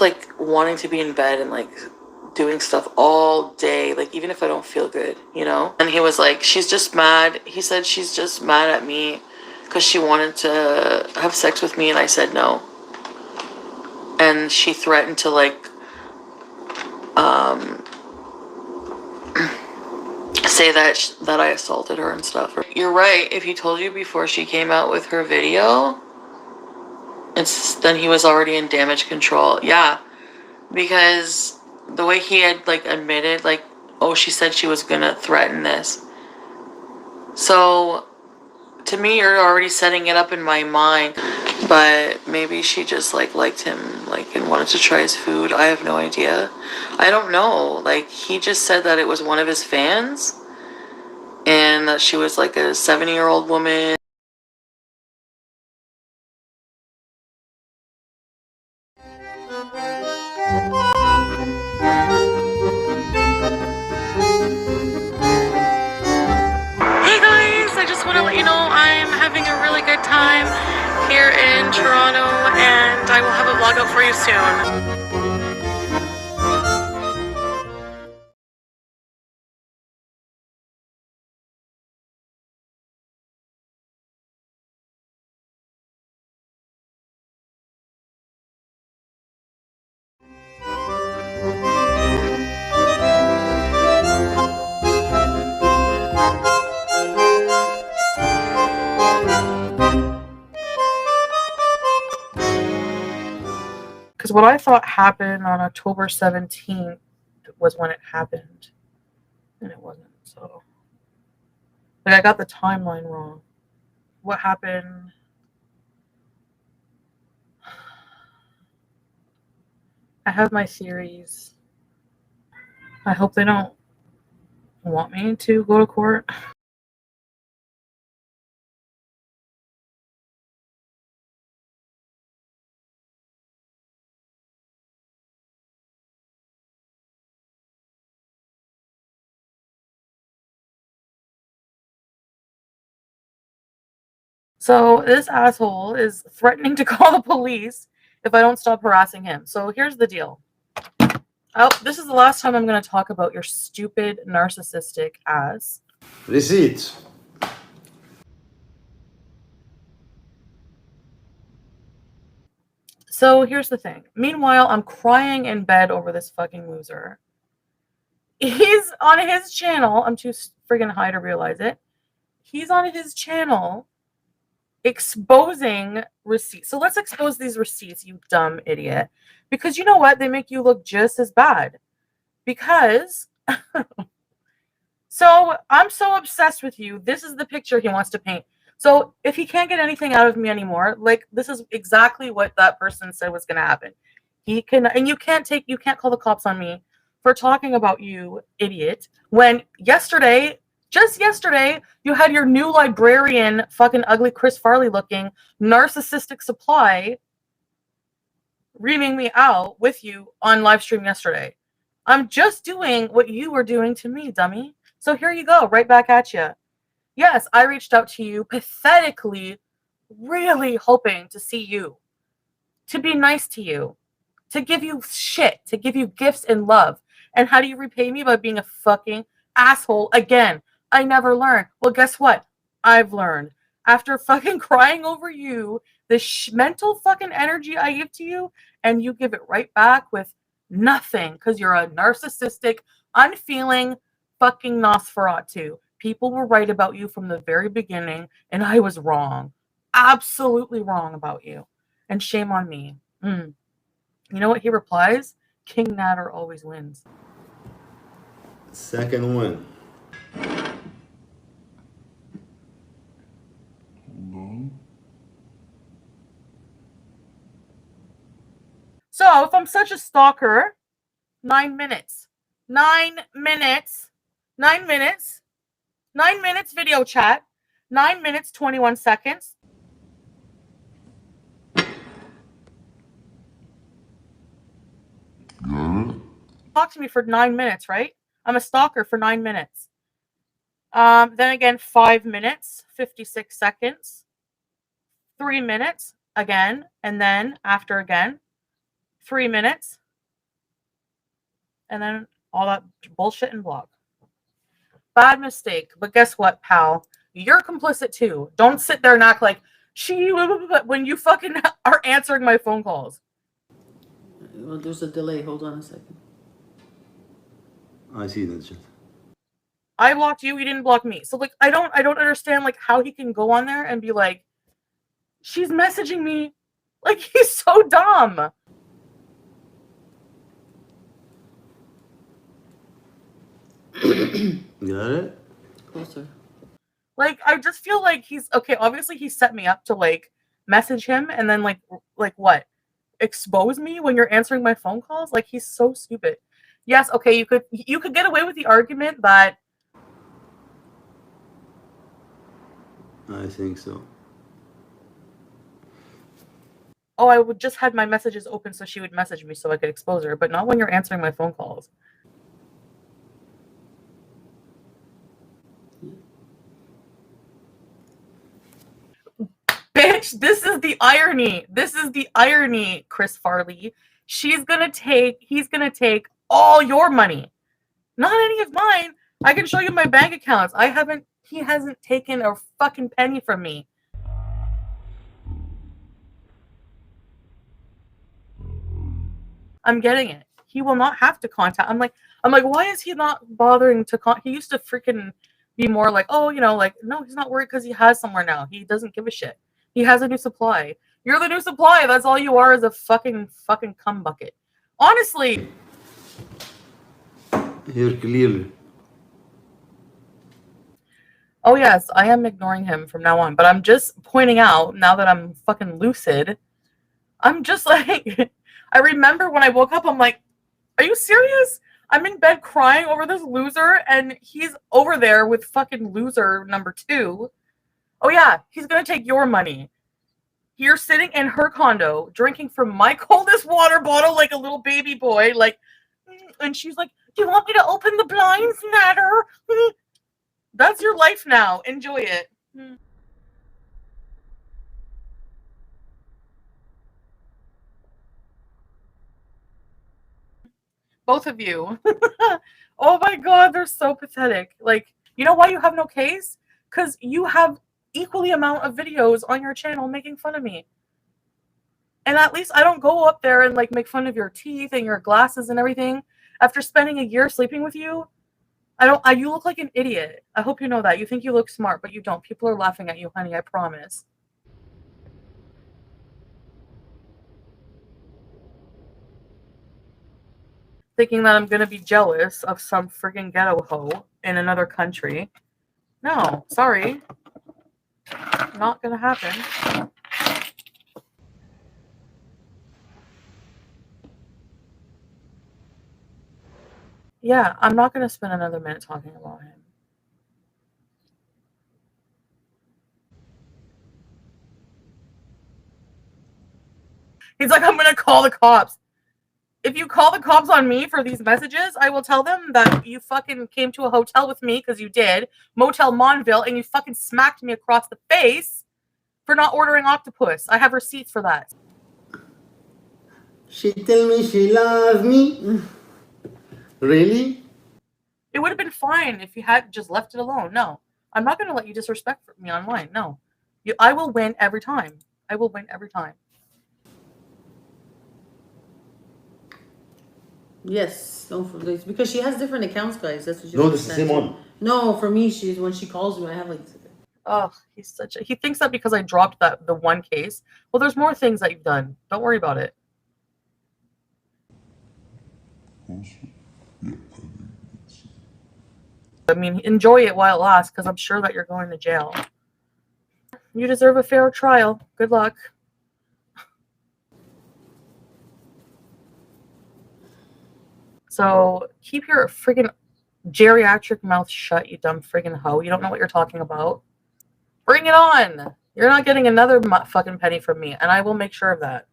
like wanting to be in bed and like doing stuff all day, like even if I don't feel good, you know? And he was like, she's just mad. He said she's just mad at me because she wanted to have sex with me and I said no. And she threatened to like say that I assaulted her and stuff. You're right. If he told you before she came out with her video, then he was already in damage control. Yeah, because the way he had like admitted, like, oh, she said she was gonna threaten this. So to me, you're already setting it up in my mind. But maybe she just like liked him, like, and wanted to try his food. I have no idea. I don't know. Like, he just said that it was one of his fans and that she was like a 70-year-old woman. Hey guys, I just want to let you know I'm having a really good time here in Toronto and I will have a vlog up for you soon. Because what I thought happened on October 17th was when it happened. And it wasn't, so. Like, I got the timeline wrong. What happened? I have my theories. I hope they don't want me to go to court. So this asshole is threatening to call the police if I don't stop harassing him. So here's the deal. Oh, this is the last time I'm going to talk about your stupid narcissistic ass. Receipts. So here's the thing. Meanwhile, I'm crying in bed over this fucking loser. He's on his channel. I'm too friggin' high to realize it. He's on his channel exposing receipts. So let's expose these receipts, you dumb idiot. Because you know what? They make you look just as bad. Because so I'm so obsessed with you. This is the picture he wants to paint. So if he can't get anything out of me anymore, like, this is exactly what that person said was going to happen. He can, and you can't call the cops on me for talking about you, idiot. When yesterday, just yesterday, you had your new librarian, fucking ugly Chris Farley looking narcissistic supply reaming me out with you on live stream yesterday. I'm just doing what you were doing to me, dummy. So here you go, right back at you. Yes, I reached out to you pathetically, really hoping to see you, to be nice to you, to give you shit, to give you gifts and love. And how do you repay me? By being a fucking asshole again. I never learned. Well, guess what? I've learned. After fucking crying over you, the mental fucking energy I give to you, and you give it right back with nothing because you're a narcissistic, unfeeling fucking Nosferatu. People were right about you from the very beginning, and I was wrong. Absolutely wrong about you. And shame on me. You know what he replies? King Natter always wins. Second win. So if I'm such a stalker, 9 minutes. 9 minutes. 9 minutes. 9 minutes video chat. 9 minutes, 21 seconds. Talk to me for 9 minutes, right? I'm a stalker for 9 minutes. Then again, 5 minutes, 56 seconds. 3 minutes again, and then after again, 3 minutes, and then all that bullshit and block. Bad mistake, but guess what, pal? You're complicit too. Don't sit there and act like when you fucking are answering my phone calls. Well, there's a delay. Hold on a second. I see that shit. I blocked you. You didn't block me. So like, I don't understand like how he can go on there and be like, she's messaging me. Like, he's so dumb. Got it? Closer. Like, I just feel like he's okay. Obviously, he set me up to like message him and then like what? Expose me when you're answering my phone calls? Like, he's so stupid. Yes, okay, you could get away with the argument that I think so. oh, I would just had my messages open so she would message me so I could expose her, but not when you're answering my phone calls. Bitch, this is the irony. This is the irony, Chris Farley. He's gonna take all your money. Not any of mine. I can show you my bank accounts. He hasn't taken a fucking penny from me. I'm getting it. He will not have to contact. I'm like, why is he not bothering to he used to freaking be more like, oh, you know, like, no, he's not worried because he has somewhere now. He doesn't give a shit. He has a new supply. You're the new supply. That's all you are, is a fucking cum bucket. Honestly. Here, clearly. Oh, yes, I am ignoring him from now on. But I'm just pointing out, now that I'm fucking lucid, I'm just like, I remember when I woke up, I'm like, are you serious? I'm in bed crying over this loser, and he's over there with fucking loser number 2. Oh, yeah, he's going to take your money. You're sitting in her condo, drinking from my coldest water bottle like a little baby boy, like, and she's like, do you want me to open the blinds, Natter? That's your life now. Enjoy it. Both of you. Oh my god, they're so pathetic. Like, you know why you have no case? Because you have equally amount of videos on your channel making fun of me. And at least I don't go up there and like make fun of your teeth and your glasses and everything. After spending a year sleeping with you, you look like an idiot. I hope you know that. You think you look smart, but you don't. People are laughing at you, honey, I promise. Thinking that I'm gonna be jealous of some friggin' ghetto hoe in another country. No, sorry. Not gonna happen. Yeah, I'm not gonna spend another minute talking about him. He's like, I'm gonna call the cops. If you call the cops on me for these messages, I will tell them that you fucking came to a hotel with me, because you did, Motel Monville, and you fucking smacked me across the face for not ordering octopus. I have receipts for that. She tell me she loves me. Really? It would have been fine if you had just left it alone. No, I'm not going to let you disrespect me online. No, I will win every time. I will win every time. Yes, don't forget, because she has different accounts, guys. That's what you No, this is the same too. one. No, for me, when she calls me, I have like. Oh, he thinks that because I dropped the one case. Well, there's more things that you've done. Don't worry about it. I mean, enjoy it while it lasts, because I'm sure that you're going to jail. You deserve a fair trial. Good luck. So keep your friggin' geriatric mouth shut, you dumb friggin' hoe. You don't know what you're talking about. Bring it on. You're not getting another fucking penny from me, and I will make sure of that.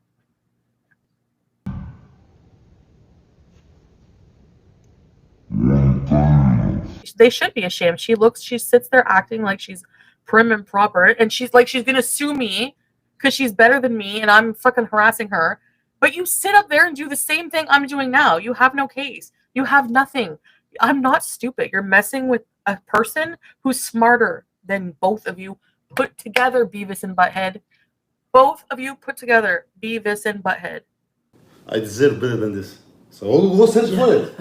They should be ashamed. She sits there acting like she's prim and proper, and she's like, she's gonna sue me because she's better than me, and I'm fucking harassing her. But you sit up there and do the same thing I'm doing now. You have no case. You have nothing. I'm not stupid. You're messing with a person who's smarter than both of you put together, Beavis and Butthead. Both of you put together, Beavis and Butthead. I deserve better than this. So go search for it.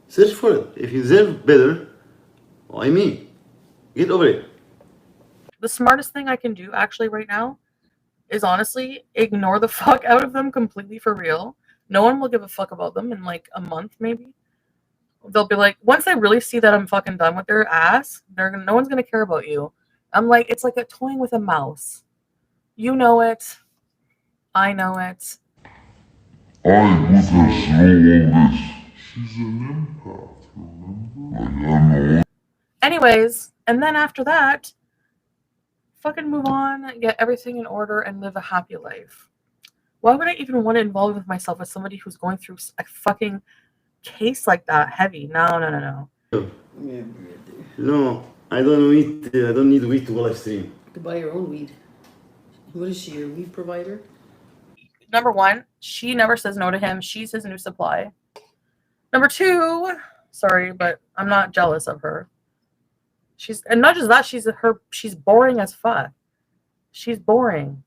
Search for it. If you deserve better, why me? Get over it. The smartest thing I can do actually right now is honestly ignore the fuck out of them completely for real. No one will give a fuck about them in like a month maybe. They'll be like, once they really see that I'm fucking done with their ass, no one's gonna care about you. I'm like, it's like a toying with a mouse. You know it. I know it. I with her through all this. She's an empath, remember? I know. Anyways, and then after that, fucking move on, get everything in order, and live a happy life. Why would I even want to involve with myself with somebody who's going through a fucking case like that heavy? No. No, I don't need weed to go live stream. You could buy your own weed. What is she, your weed provider? Number one, she never says no to him. She's his new supply. Number two, sorry, but I'm not jealous of her. And not just that, she's boring as fuck. She's boring.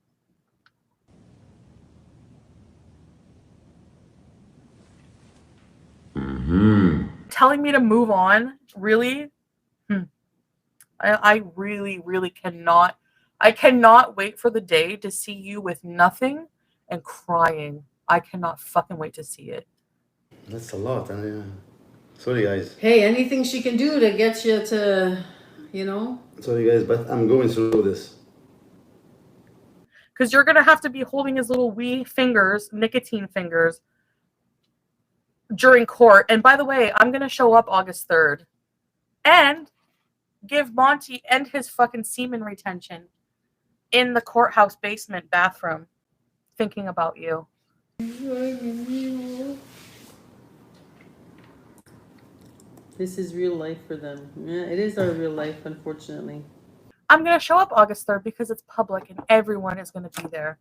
Telling me to move on, really? I really, really cannot. I cannot wait for the day to see you with nothing and crying. I cannot fucking wait to see it. That's a lot. Sorry, guys. Hey, anything she can do to get you to, Sorry, guys, but I'm going through this. Because you're going to have to be holding his little wee fingers, nicotine fingers, during court. And by the way, I'm going to show up August 3rd. And give Monty and his fucking semen retention in the courthouse basement bathroom thinking about you. This is real life for them. Yeah, it is our real life, unfortunately. I'm going to show up August 3rd because it's public and everyone is going to be there.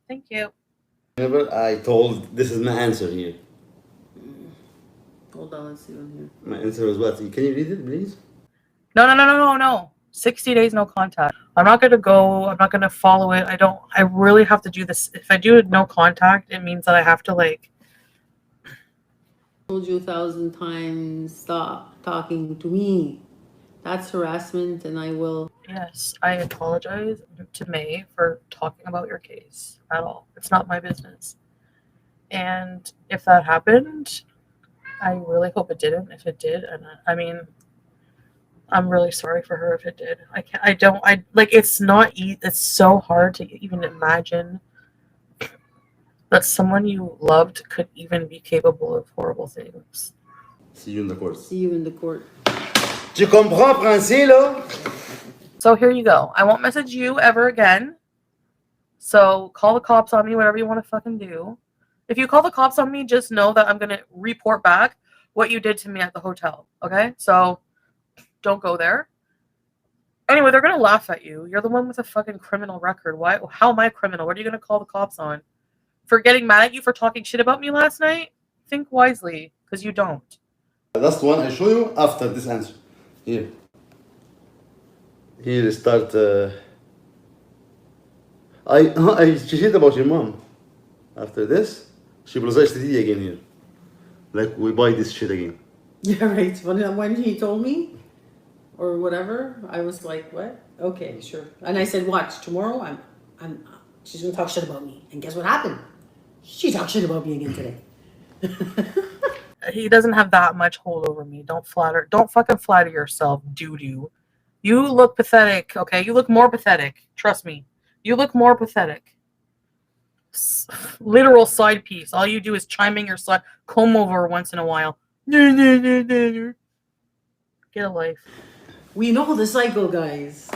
Thank you. Remember, I told this is my answer here. Hold on, let's see one here. My answer was what? Can you read it, please? No. 60 days, no contact. I'm not going to go. I'm not going to follow it. I really have to do this. If I do no contact, it means that I have to like. Told you 1,000 times, stop talking to me. That's harassment, and I will. Yes, I apologize to May for talking about your case at all. It's not my business. And if that happened, I really hope it didn't. If it did, and I mean, I'm really sorry for her if it did. It's so hard to even imagine that someone you loved could even be capable of horrible things. See you in the court. See you in the court. Tu comprends français, là? So here you go. I won't message you ever again. So call the cops on me, whatever you want to fucking do. If you call the cops on me, just know that I'm going to report back what you did to me at the hotel. Okay? So don't go there. Anyway, they're going to laugh at you. You're the one with a fucking criminal record. Why? How am I criminal? What are you going to call the cops on? For getting mad at you for talking shit about me last night? Think wisely, because you don't. That's the one I show you after this answer. Here. Here start. She said about your mom. After this, she apologized to me again here. Like, we buy this shit again. Yeah, right. When he told me, or whatever, I was like, what? Okay, sure. And I said, watch, tomorrow she's gonna talk shit about me. And guess what happened? She talked shit about me again today. He doesn't have that much hold over me. Don't fucking flatter yourself, doo-doo. You look pathetic, okay? You look more pathetic. Trust me. You look more pathetic. Literal side piece. All you do is chime in your side, comb over once in a while. Get a life. We know the cycle, guys.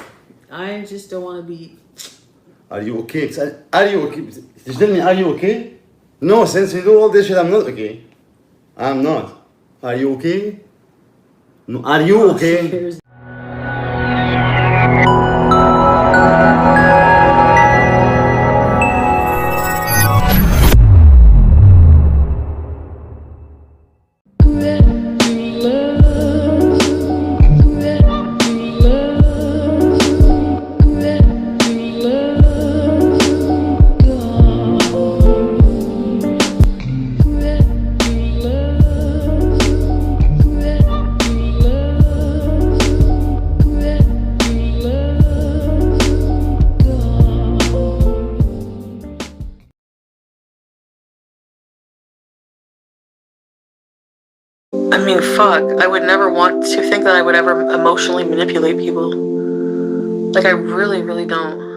I just don't want to be... Are you okay? Are you okay? Did you tell me, are you okay? No, since we do all this shit, I'm not okay. I'm not. Are you okay? No, are you okay? I mean, fuck. I would never want to think that I would ever emotionally manipulate people. Like, I really, really don't.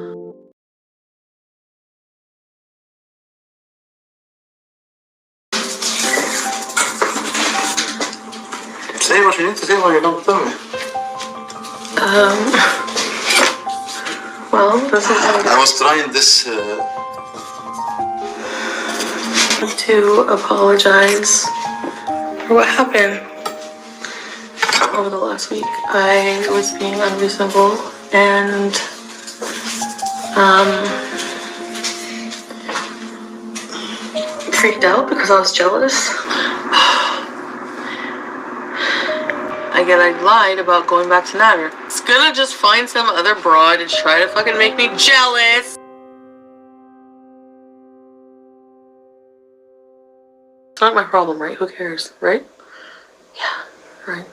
Say what you need to say while you don't tell me. Well, this is I was trying this. to apologize for what happened over the last week. I was being unreasonable and freaked out because I was jealous. I lied about going back to Natter. It's gonna just find some other broad and try to fucking make me jealous. It's not my problem, right? Who cares, right? Yeah, right.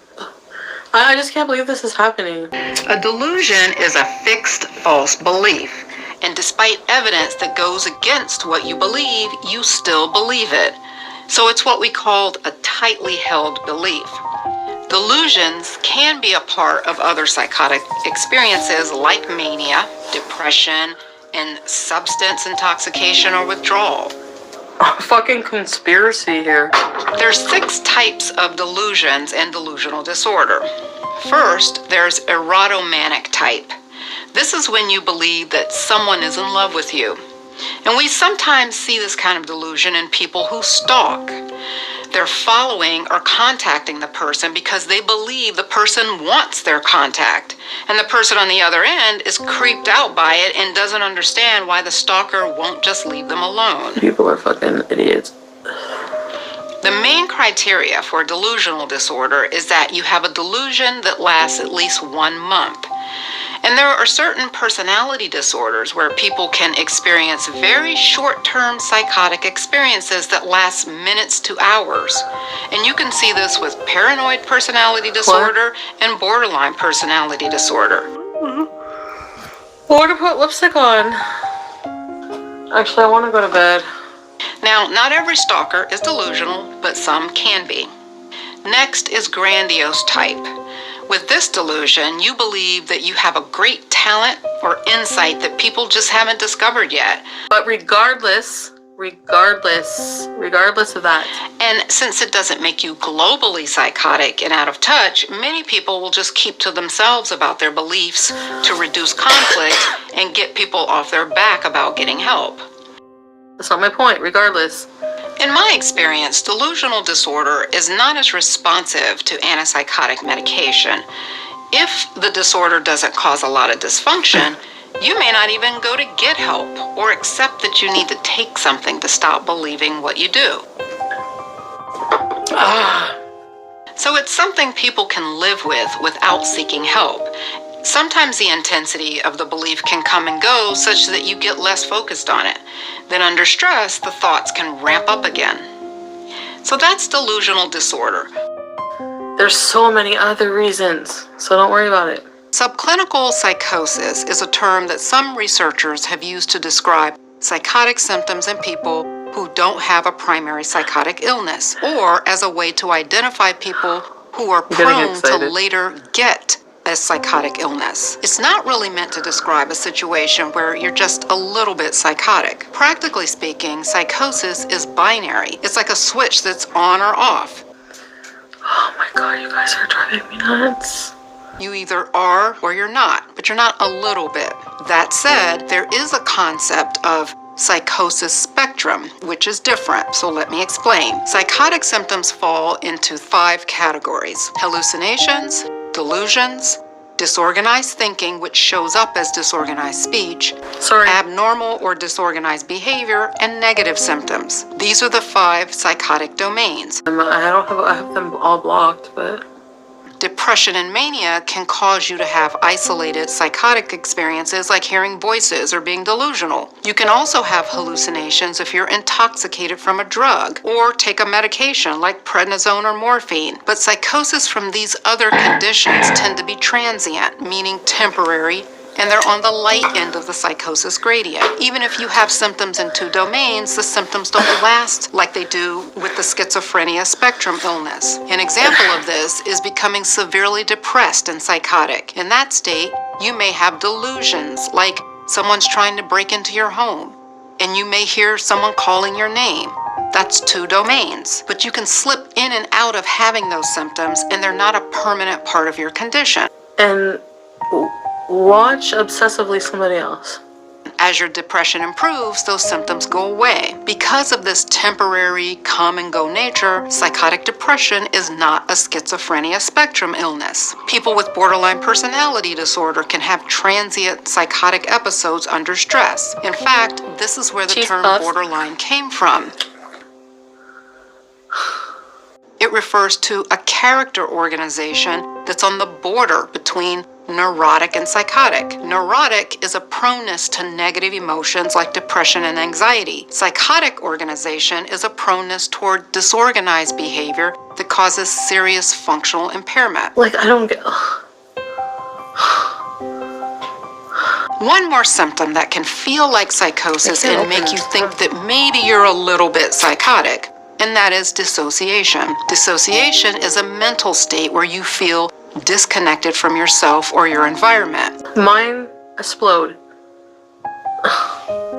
I just can't believe this is happening. A delusion is a fixed false belief. And despite evidence that goes against what you believe, you still believe it. So it's what we called a tightly held belief. Delusions can be a part of other psychotic experiences like mania, depression, and substance intoxication or withdrawal. A fucking conspiracy here. There's 6 types of delusions and delusional disorder. First, there's erotomanic type. This is when you believe that someone is in love with you. And we sometimes see this kind of delusion in people who stalk. They're following or contacting the person because they believe the person wants their contact. And the person on the other end is creeped out by it and doesn't understand why the stalker won't just leave them alone. People are fucking idiots. The main criteria for delusional disorder is that you have a delusion that lasts at least 1 month. And there are certain personality disorders where people can experience very short-term psychotic experiences that last minutes to hours. And you can see this with paranoid personality disorder and borderline personality disorder. I want to put lipstick on. Actually, I want to go to bed. Now, not every stalker is delusional, but some can be. Next is grandiose type. With this delusion, you believe that you have a great talent or insight that people just haven't discovered yet. But regardless of that. And since it doesn't make you globally psychotic and out of touch, many people will just keep to themselves about their beliefs to reduce conflict and get people off their back about getting help. That's not my point, regardless. In my experience, delusional disorder is not as responsive to antipsychotic medication. If the disorder doesn't cause a lot of dysfunction, you may not even go to get help or accept that you need to take something to stop believing what you do. So it's something people can live with without seeking help. Sometimes the intensity of the belief can come and go such that you get less focused on it. Then under stress, the thoughts can ramp up again. So that's delusional disorder. There's so many other reasons, so don't worry about it. Subclinical psychosis is a term that some researchers have used to describe psychotic symptoms in people who don't have a primary psychotic illness, or as a way to identify people who are prone to later get a psychotic illness. It's not really meant to describe a situation where you're just a little bit psychotic. Practically speaking, psychosis is binary. It's like a switch that's on or off. Oh my god, you guys are driving me nuts. You either are or you're not, but you're not a little bit. That said, there is a concept of Psychosis Spectrum, which is different, so let me explain. Psychotic symptoms fall into 5 categories: hallucinations, delusions, disorganized thinking, which shows up as disorganized speech, abnormal or disorganized behavior, and negative symptoms. These are the 5 psychotic domains. I have them all blocked, but... Depression and mania can cause you to have isolated psychotic experiences like hearing voices or being delusional. You can also have hallucinations if you're intoxicated from a drug or take a medication like prednisone or morphine. But psychosis from these other conditions tend to be transient, meaning temporary and they're on the light end of the psychosis gradient. Even if you have symptoms in 2 domains, the symptoms don't last like they do with the schizophrenia spectrum illness. An example of this is becoming severely depressed and psychotic. In that state, you may have delusions, like someone's trying to break into your home, and you may hear someone calling your name. That's 2 domains. But you can slip in and out of having those symptoms, and they're not a permanent part of your condition. And watch obsessively somebody else. As your depression improves, those symptoms go away. Because of this temporary come-and-go nature, psychotic depression is not a schizophrenia spectrum illness. People with borderline personality disorder can have transient psychotic episodes under stress. In fact, this is where the term borderline came from. It refers to a character organization that's on the border between neurotic and psychotic. Neurotic is a proneness to negative emotions like depression and anxiety. Psychotic organization is a proneness toward disorganized behavior that causes serious functional impairment. Like, I don't get... One more symptom that can feel like psychosis and make you think that maybe you're a little bit psychotic, and that is dissociation. Dissociation is a mental state where you feel disconnected from yourself or your environment. Mine explode.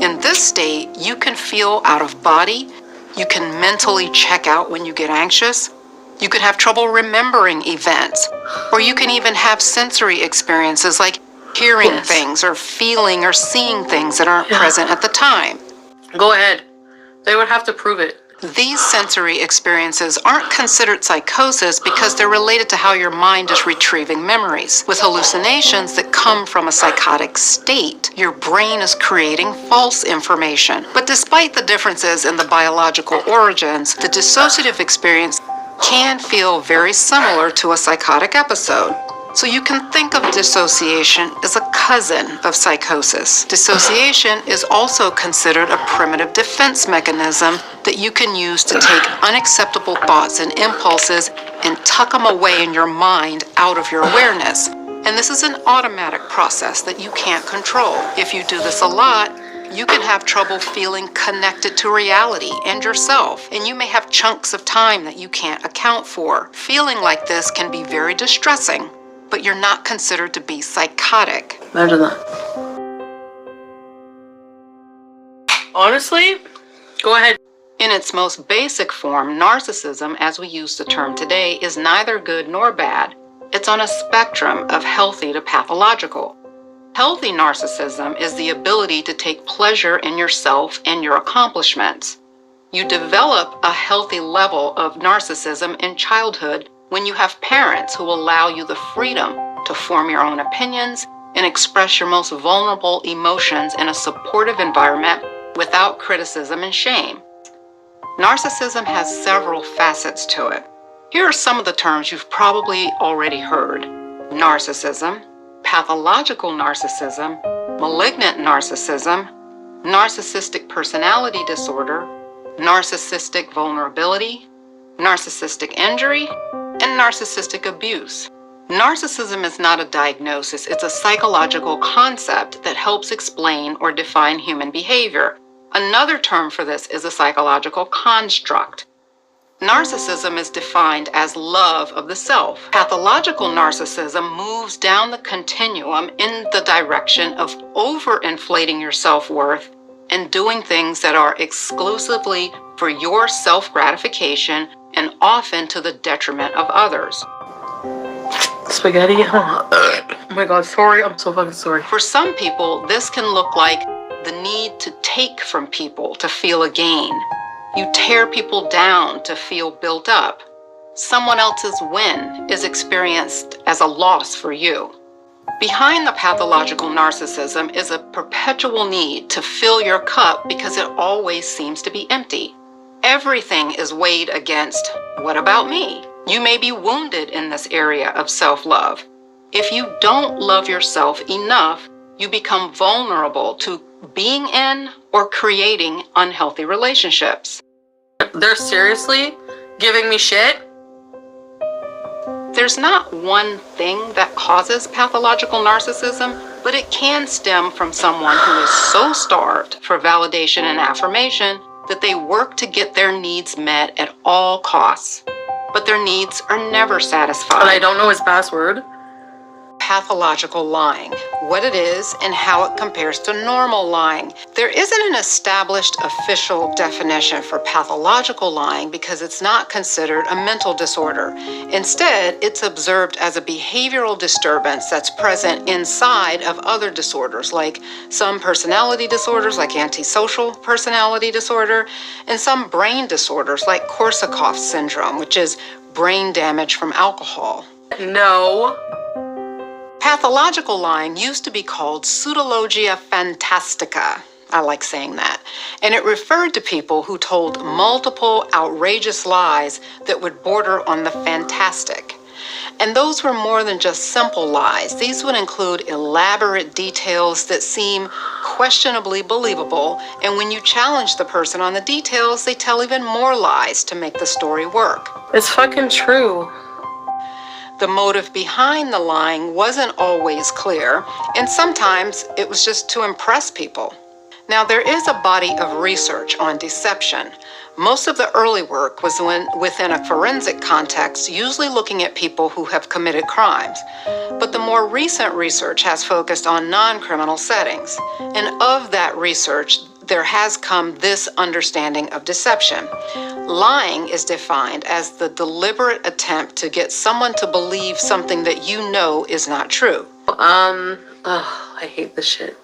In this state, you can feel out of body, you can mentally check out when you get anxious, you can have trouble remembering events, or you can even have sensory experiences like hearing things or feeling or seeing things that aren't present at the time. Go ahead. They would have to prove it. These sensory experiences aren't considered psychosis because they're related to how your mind is retrieving memories. With hallucinations that come from a psychotic state, your brain is creating false information. But despite the differences in the biological origins, the dissociative experience can feel very similar to a psychotic episode. So you can think of dissociation as a cousin of psychosis. Dissociation is also considered a primitive defense mechanism that you can use to take unacceptable thoughts and impulses and tuck them away in your mind out of your awareness. And this is an automatic process that you can't control. If you do this a lot, you can have trouble feeling connected to reality and yourself, and you may have chunks of time that you can't account for. Feeling like this can be very distressing, but you're not considered to be psychotic. Imagine that. Honestly, go ahead. In its most basic form, narcissism, as we use the term today, is neither good nor bad. It's on a spectrum of healthy to pathological. Healthy narcissism is the ability to take pleasure in yourself and your accomplishments. You develop a healthy level of narcissism in childhood when you have parents who allow you the freedom to form your own opinions and express your most vulnerable emotions in a supportive environment without criticism and shame. Narcissism has several facets to it. Here are some of the terms you've probably already heard: narcissism, pathological narcissism, malignant narcissism, narcissistic personality disorder, narcissistic vulnerability, narcissistic injury, and narcissistic abuse. Narcissism is not a diagnosis, it's a psychological concept that helps explain or define human behavior. Another term for this is a psychological construct. Narcissism is defined as love of the self. Pathological narcissism moves down the continuum in the direction of overinflating your self-worth and doing things that are exclusively for your self-gratification and often to the detriment of others. Spaghetti? Oh my god, sorry. I'm so fucking sorry. For some people, this can look like the need to take from people to feel a gain. You tear people down to feel built up. Someone else's win is experienced as a loss for you. Behind the pathological narcissism is a perpetual need to fill your cup because it always seems to be empty. Everything is weighed against, what about me? You may be wounded in this area of self-love. If you don't love yourself enough, you become vulnerable to being in or creating unhealthy relationships. They're seriously giving me shit? There's not one thing that causes pathological narcissism, but it can stem from someone who is so starved for validation and affirmation that they work to get their needs met at all costs. But their needs are never satisfied. But I don't know his password. Pathological lying, what it is and how it compares to normal lying. There isn't an established official definition for pathological lying because it's not considered a mental disorder. Instead, it's observed as a behavioral disturbance that's present inside of other disorders, like some personality disorders like antisocial personality disorder, and some brain disorders like Korsakoff syndrome, which is brain damage from alcohol. No. Pathological lying used to be called pseudologia fantastica. I like saying that. And it referred to people who told multiple outrageous lies that would border on the fantastic. And those were more than just simple lies. These would include elaborate details that seem questionably believable. And when you challenge the person on the details, they tell even more lies to make the story work. It's fucking true. The motive behind the lying wasn't always clear, and sometimes it was just to impress people. Now, there is a body of research on deception. Most of the early work was within a forensic context, usually looking at people who have committed crimes. But the more recent research has focused on non-criminal settings. And of that research, there has come this understanding of deception. Lying is defined as the deliberate attempt to get someone to believe something that you know is not true. I hate this shit.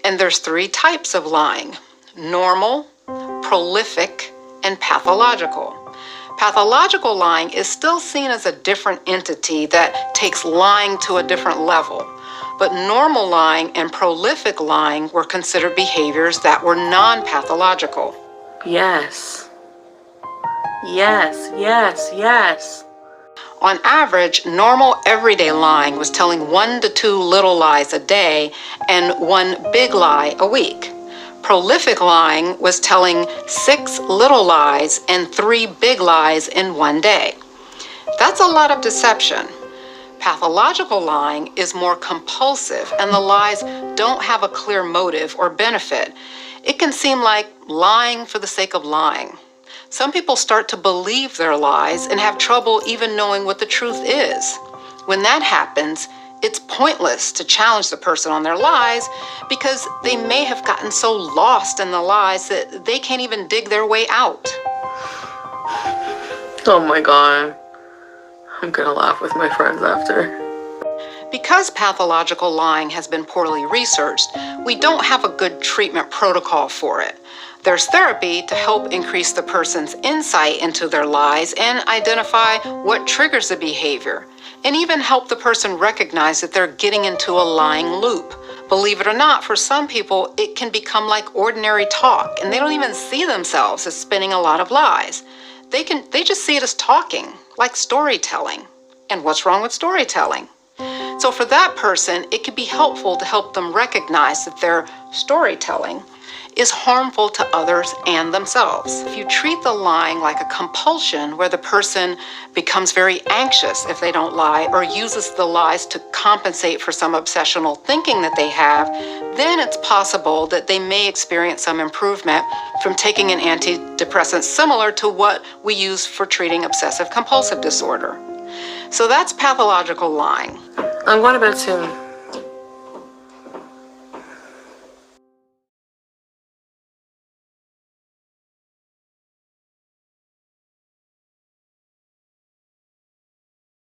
And there's 3 types of lying: normal, prolific, and pathological. Pathological lying is still seen as a different entity that takes lying to a different level. But normal lying and prolific lying were considered behaviors that were non-pathological. Yes. Yes, yes, yes. On average, normal everyday lying was telling 1 to 2 little lies a day and 1 big lie a week. Prolific lying was telling 6 little lies and 3 big lies in 1 day. That's a lot of deception. Pathological lying is more compulsive, and the lies don't have a clear motive or benefit. It can seem like lying for the sake of lying. Some people start to believe their lies and have trouble even knowing what the truth is. When that happens, it's pointless to challenge the person on their lies because they may have gotten so lost in the lies that they can't even dig their way out. Oh my god. I'm gonna laugh with my friends after. Because pathological lying has been poorly researched, we don't have a good treatment protocol for it. There's therapy to help increase the person's insight into their lies and identify what triggers the behavior, and even help the person recognize that they're getting into a lying loop. Believe it or not, for some people, it can become like ordinary talk, and they don't even see themselves as spinning a lot of lies. They just see it as talking, like storytelling. And what's wrong with storytelling? So for that person, it can be helpful to help them recognize that their storytelling is harmful to others and themselves. If you treat the lying like a compulsion where the person becomes very anxious if they don't lie or uses the lies to compensate for some obsessional thinking that they have, then it's possible that they may experience some improvement from taking an antidepressant similar to what we use for treating obsessive compulsive disorder. So that's pathological lying. I'm going to bed soon.